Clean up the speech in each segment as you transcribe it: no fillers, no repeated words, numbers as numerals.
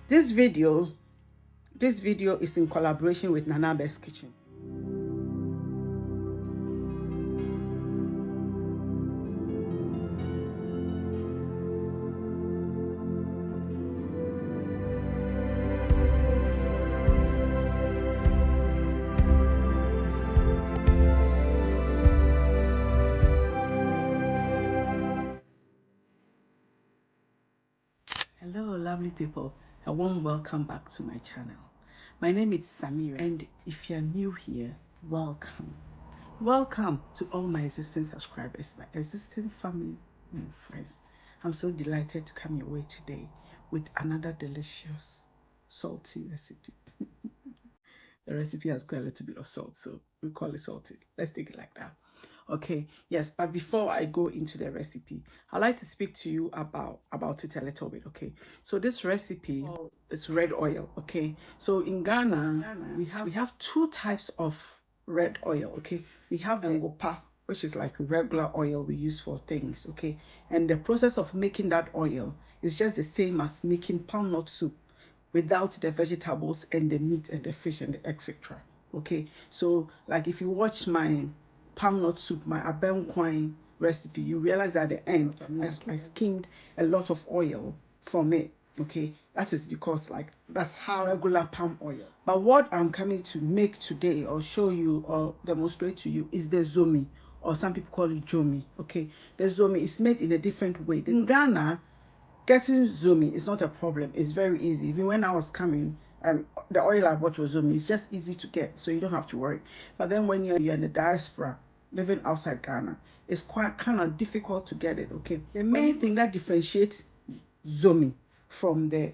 This video is in collaboration with Nanabe's Kitchen. Hello lovely people, a warm welcome back to my channel. My name is Samira, and if you're new here, welcome. Welcome to all my existing subscribers, my existing family and friends. I'm so delighted to come your way today with another delicious salty recipe. The recipe has got a little bit of salt, so we call it salty. Let's take it like that. Okay, yes, but before I go into the recipe, I'd like to speak to you about it a little bit. Okay, so this recipe is red oil. Okay, so in Ghana we have two types of red oil. Okay, we have ngopa, which is like regular oil we use for things. Okay, and the process of making that oil is just the same as making palm nut soup without the vegetables and the meat and the fish and the etc. Okay, so like if you watch my palm nut soup, my abenquine recipe, you realize at the end I skimmed a lot of oil from it. Okay, that is because like that's how regular palm oil. But what I'm coming to make today or show you or demonstrate to you is the zomi, or some people call it jomi. Okay, the zomi is made in a different way. In Ghana, getting zomi is not a problem. It's very easy. Even when I was coming, the oil I bought was zomi. It's just easy to get, so you don't have to worry. But then when you're in the diaspora, living outside Ghana, it's quite kind of difficult to get it. Okay, the main thing that differentiates zomi from the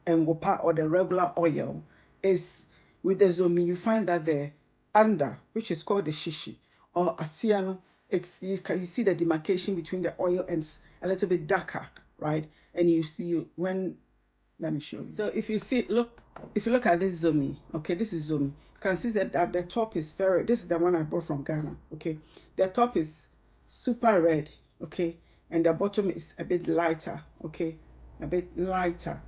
ngopa or the regular oil is with the zomi you find that the under, which is called the shishi or asiano, it's you see the demarcation between the oil and it's a little bit darker, right? And you see when, let me show you. So if you look at this zomi, okay, this is zomi. You can see that at the top is this is the one I bought from Ghana. Okay, the top is super red, okay, and the bottom is a bit lighter, okay, a bit lighter.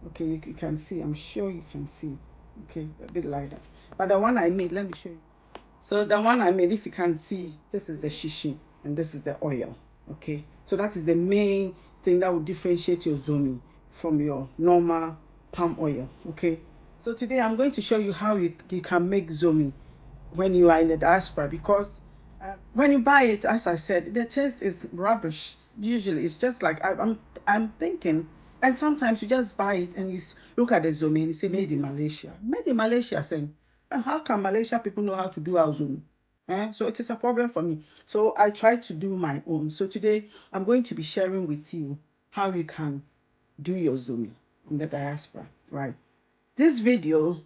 Okay, you can see, I'm sure you can see, okay, a bit lighter. But the one I made, let me show you. So the one I made, if you can see, this is the shishi and this is the oil. Okay, so that is the main thing that will differentiate your zomi from your normal palm oil. Okay, so today I'm going to show you how you can make zomi when you are in the diaspora, because when you buy it, as I said, the taste is rubbish. Usually it's just like I'm thinking, and sometimes you just buy it and you look at the zomi and you say made in Malaysia. Made in Malaysia, saying, and how can Malaysia people know how to do our zomi? So it is a problem for me. So I try to do my own. So today I'm going to be sharing with you how you can do your zomi in the diaspora, right? This video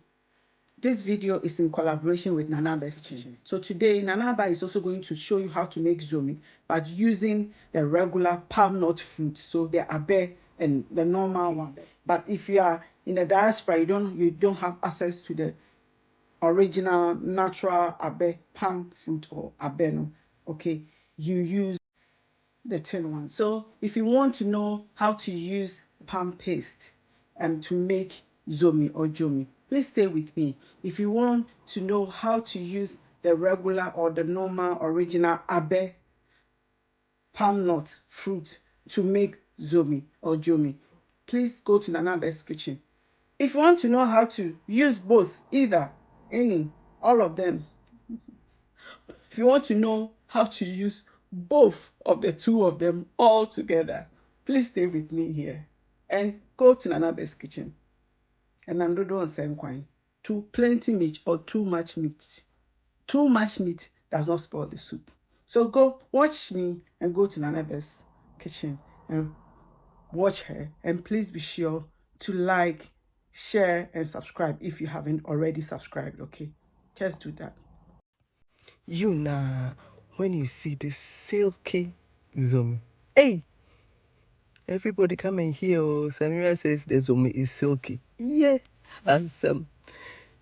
is in collaboration with Nanabe's Kitchen. So today, Nanaba is also going to show you how to make zomi, but using the regular palm nut fruit. So the abe and the normal one. But if you are in the diaspora, you don't have access to the original natural abe palm fruit or abeno. Okay, you use the tin one. So if you want to know how to use palm paste to make zomi or jomi, please stay with me. If you want to know how to use the regular or the normal original abe palm nut fruit to make zomi or jomi, please go to Nanabe's Kitchen. If you want to know how to use both, either, any, all of them, if you want to know how to use both of the two of them all together, please stay with me here and go to Nanabe's Kitchen. And I'm not saying too plenty meat or too much meat. Too much meat does not spoil the soup. So go watch me and go to Nanabe's Kitchen and watch her. And please be sure to like, share, and subscribe if you haven't already subscribed. Okay, just do that. You nah, when you see this silky zomi, hey, everybody come and hear. Oh, Samira says the zomi is silky. Yeah, handsome.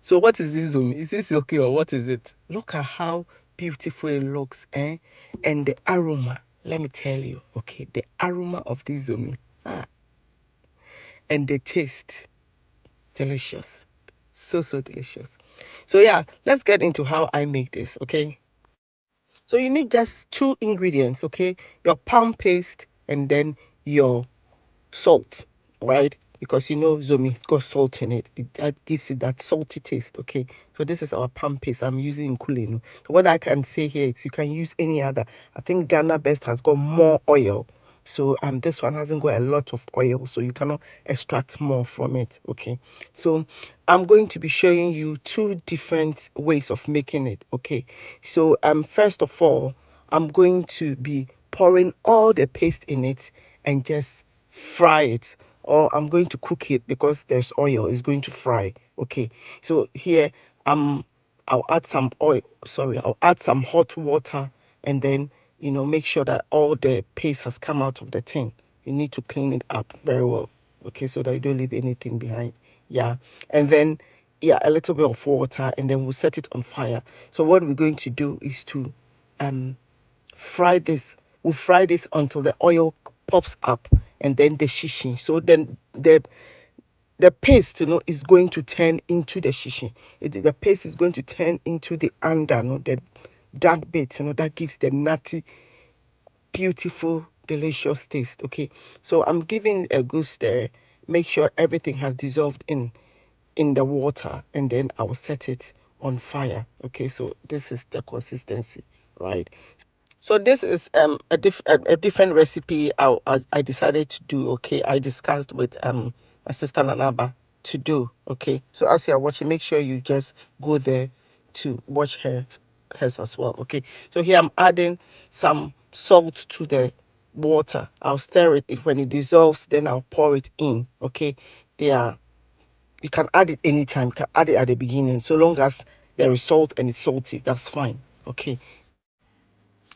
So what is this zomi? Is it silky or what is it? Look at how beautiful it looks, eh? And the aroma. Let me tell you, okay, the aroma of this zomi, and the taste. delicious. So delicious. So yeah, let's get into how I make this, okay? So you need just two ingredients, okay? Your palm paste and then your salt, right? Because you know Zomi it's got salt in it. That gives it that salty taste, okay? So this is our palm paste. I'm using Nkulenu. So what I can say here is you can use any other. I think Ghana Best has got more oil. So this one hasn't got a lot of oil, so you cannot extract more from it. Okay. So I'm going to be showing you two different ways of making it. Okay. So first of all, I'm going to be pouring all the paste in it and just fry it, or I'm going to cook it because there's oil, it's going to fry. Okay. So here I'll add some oil, sorry, I'll add some hot water, and then make sure that all the paste has come out of the tin. You need to clean it up very well, okay, so that you don't leave anything behind. Yeah. And then yeah, a little bit of water, and then we'll set it on fire. So what we're going to do is to um fry this. We'll fry this until the oil pops up, and then the shishi. So then the paste, is going to turn into the shishi. The paste is going to turn into the under, the dark bit, that gives the nutty, beautiful, delicious taste. Okay, so I'm giving a good stir. Make sure everything has dissolved in the water, and then I'll set it on fire. Okay, so this is the consistency, right? So this is a different recipe I decided to do. Okay, I discussed with my sister Nanaba to do. Okay, so as you are watching, make sure you just go there to watch hers as well. Okay, so here I'm adding some salt to the water. I'll stir it. When it dissolves, then I'll pour it in. Okay, yeah, you can add it anytime. You can add it at the beginning, so long as there is salt and it's salty. That's fine. Okay,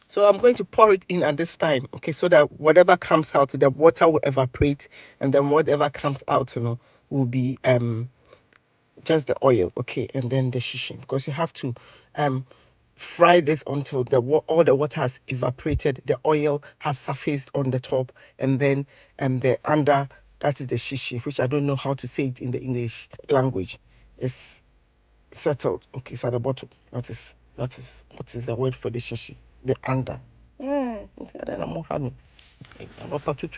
so I'm going to pour it in at this time, okay, so that whatever comes out, the water will evaporate, and then whatever comes out, will be just the oil, okay, and then the shishi, because you have to fry this until all the water has evaporated, the oil has surfaced on the top, and then the under, that is the shishi, which I don't know how to say it in the English language, is settled. Okay, it's at the bottom. That is what is the word for the shishi, the under. Then I'm having. I'm about to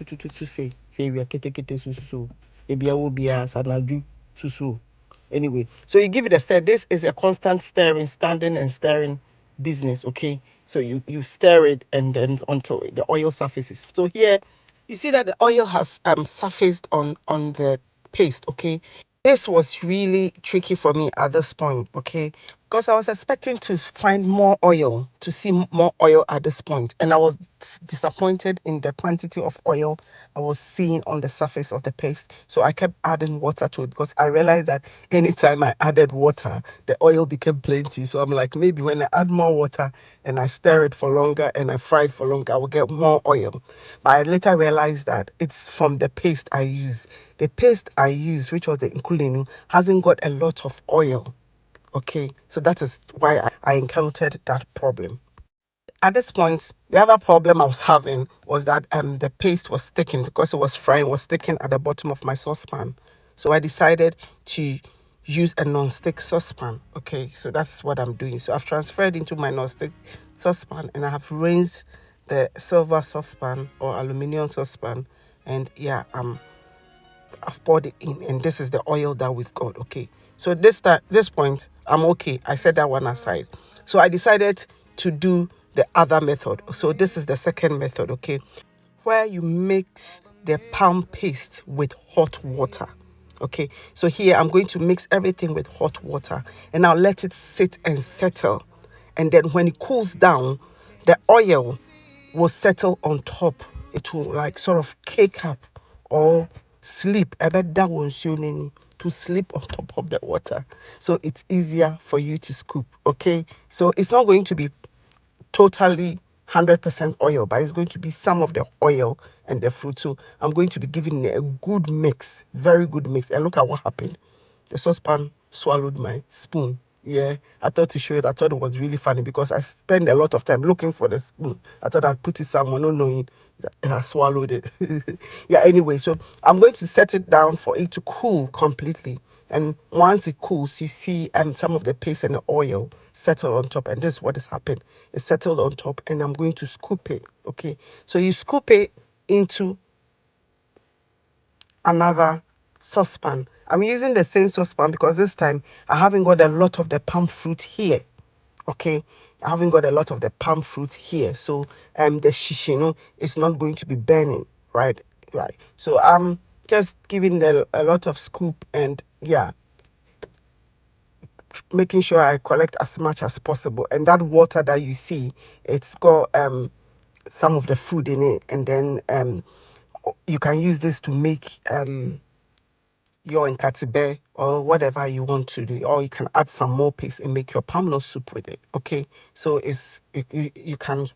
say we are kete susu. Ebi awo bia sanadu susu. Anyway, so you give it a stir. This is a constant stirring, standing and stirring business. Okay, so you stir it, and then until the oil surfaces. So here you see that the oil has surfaced on the paste. Okay, this was really tricky for me at this point. Okay, because I was expecting to find more oil, to see more oil at this point, and I was disappointed in the quantity of oil I was seeing on the surface of the paste. So I kept adding water to it, because I realized that anytime I added water, the oil became plenty. So I'm like, maybe when I add more water and I stir it for longer and I fry it for longer, I will get more oil. But I later realized that it's from the paste I use. The paste I use, which was the Nkulenu, hasn't got a lot of oil. Okay, so that is why I encountered that problem. At this point, the other problem I was having was that the paste was sticking, because it was frying, was sticking at the bottom of my saucepan. So I decided to use a non-stick saucepan. Okay, so that's what I'm doing. So I've transferred into my non-stick saucepan, and I have rinsed the silver saucepan or aluminium saucepan, and yeah, I've poured it in, and this is the oil that we've got. Okay, so this point I'm okay. I set that one aside. So I decided to do the other method. So this is the second method. Okay, where you mix the palm paste with hot water. Okay, so here I'm going to mix everything with hot water, and I'll let it sit and settle, and then when it cools down, the oil will settle on top. It will like sort of cake up or sleep. I bet that will to sleep on top of the water. So it's easier for you to scoop. Okay. So it's not going to be totally 100% oil, but it's going to be some of the oil and the fruit. So I'm going to be giving it a good mix, very good mix. And look at what happened. The saucepan swallowed my spoon. Yeah, I thought to show it. I thought it was really funny because I spend a lot of time looking for the spoon. I thought I'd put it somewhere, not knowing that, and I swallowed it. Yeah, anyway, so I'm going to set it down for it to cool completely. And once it cools, you see some of the paste and the oil settle on top. And this is what has happened. It's settled on top, and I'm going to scoop it. Okay. So you scoop it into another saucepan. I'm using the same saucepan because this time I haven't got a lot of the palm fruit here. Okay, I haven't got a lot of the palm fruit here, so the shish, is not going to be burning, right? Right. So I'm just giving a lot of scoop, and yeah, making sure I collect as much as possible. And that water that you see, it's got some of the food in it, and then you can use this to make your nkatibe or whatever you want to do, or you can add some more paste and make your palm soup with it. Okay, so you can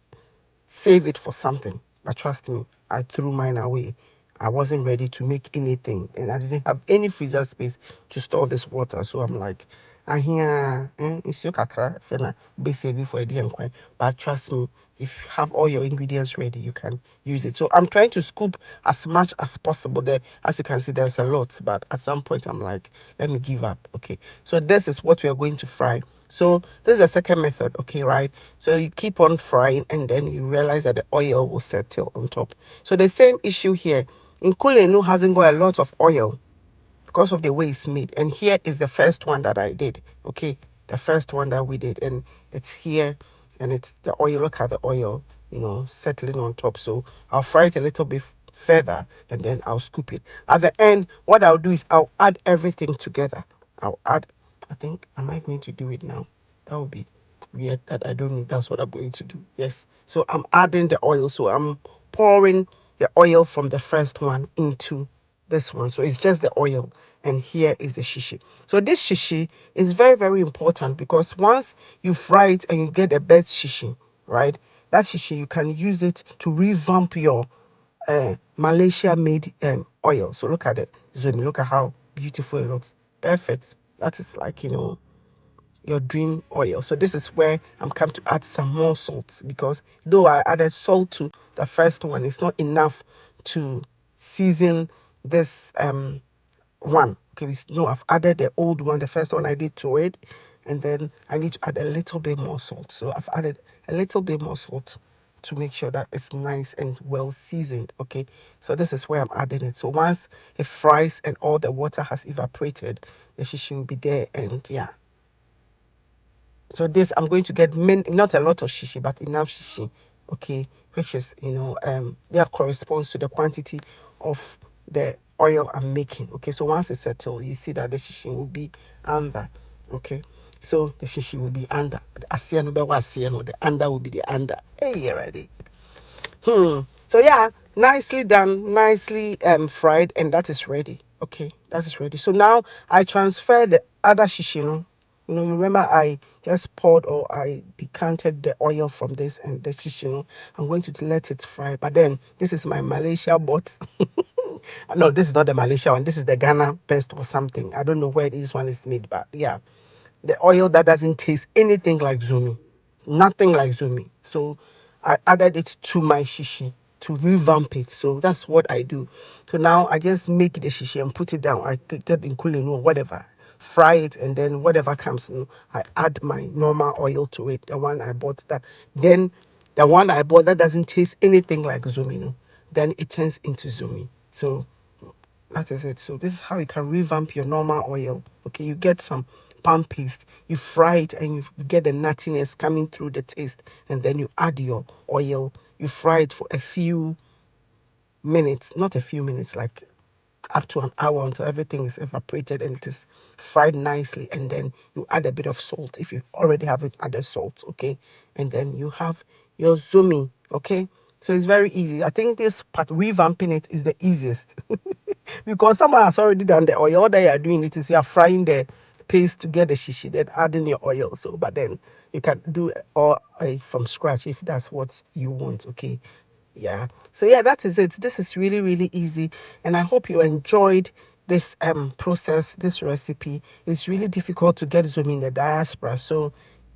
save it for something. But trust me, I threw mine away. I wasn't ready to make anything, and I didn't have any freezer space to store this water. So I'm like, I hear it's your kakra fena be saving for a day and quite. But trust me, if you have all your ingredients ready, you can use it. So I'm trying to scoop as much as possible. There, as you can see, there's a lot, but at some point I'm like, let me give up. Okay, so this is what we are going to fry. So this is the second method, okay, right? So you keep on frying, and then you realize that the oil will settle on top. So the same issue here. Nkulenu hasn't got a lot of oil because of the way it's made. And here is the first one that I did. Okay, the first one that we did, and it's here, and it's the oil. Look at the oil, settling on top. So I'll fry it a little bit further, and then I'll scoop it. At the end, what I'll do is I'll add everything together. I'll add. I think I might going to do it now. That would be weird that I don't know. That's what I'm going to do. Yes. So I'm adding the oil. So I'm pouring the oil from the first one into this one. So it's just the oil, and here is the shishi. So this shishi is very, very important because once you fry it and you get a best shishi, right? That shishi, you can use it to revamp your Malaysia made oil. So look at it, Zomi. Look at how beautiful it looks. Perfect. That is like, your dream oil. So this is where I'm come to add some more salt, because though I added salt to the first one, it's not enough to season this one. Okay, no, I've added the old one, the first one I did to it, and then I need to add a little bit more salt. So I've added a little bit more salt to make sure that it's nice and well seasoned. Okay, so this is where I'm adding it. So once it fries and all the water has evaporated, the shishi will be there, and yeah. So this, I'm going to get not a lot of shishi, but enough shishi, okay, which is, that corresponds to the quantity of the oil I'm making. Okay, so once it's settled, you see that the shishi will be under. Okay, so the shishi will be under. The asiano, the under will be the under. Hey, you ready? So yeah, nicely done, nicely fried, and that is ready. Okay, that is ready. So now I transfer the other shishi. Remember I just poured, or I decanted the oil from this and the shishi. I'm going to let it fry. But then this is my Malaysia bot. No, this is not the Malaysia one. This is the Ghana best or something. I don't know where this one is made, but yeah, the oil that doesn't taste anything like Zomi, nothing like Zomi. So I added it to my shishi to revamp it. So that's what I do. So now I just make the shishi and put it down. I get Nkulenu or whatever, fry it, and then whatever comes, I add my normal oil to it. The one I bought that, then the one I bought that doesn't taste anything like Zomi, then it turns into Zomi. So that is it. So this is how you can revamp your normal oil. Okay, you get some palm paste, you fry it, and you get the nuttiness coming through the taste, and then you add your oil. You fry it for a few minutes, not a few minutes, like up to an hour, until everything is evaporated and it is fried nicely. And then you add a bit of salt if you already haven't added salt. Okay, and then you have your Zomi. Okay, so it's very easy. I think this part, revamping it, is the easiest. Because someone has already done the oil. All that you are doing it is you are frying the paste to get the shishi, then adding your oil. So but then you can do all from scratch if that's what you want. Okay, yeah. So yeah, that is it. This is really, really easy, and I hope you enjoyed this process, this recipe. It's really difficult to get Zomi in the diaspora, so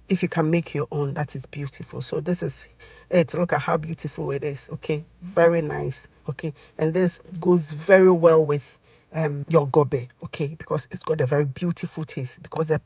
if you can make your own, that is beautiful. So this is it. Look at how beautiful it is. Okay, very nice. Okay, and this goes very well with your gobe. Okay, because it's got a very beautiful taste. Because the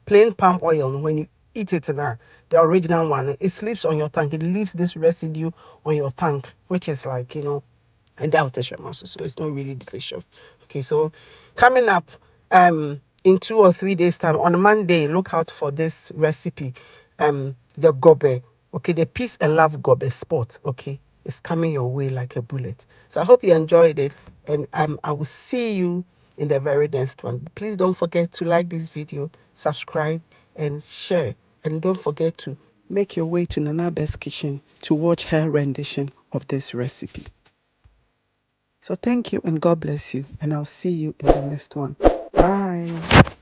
plain palm oil, when you eat it now, the original one, it sleeps on your tongue. It leaves this residue on your tongue, which is like, and that also, so it's not really delicious. Okay, so coming up in 2 or 3 days time, on Monday, look out for this recipe, the gobe. Okay, the peace and love gobe spot. Okay, it's coming your way like a bullet. So I hope you enjoyed it, and I will see you in the very next one. Please don't forget to like this video, subscribe, and share, and don't forget to make your way to Nana Best Kitchen to watch her rendition of this recipe. So thank you and God bless you, and I'll see you in the next one. Bye.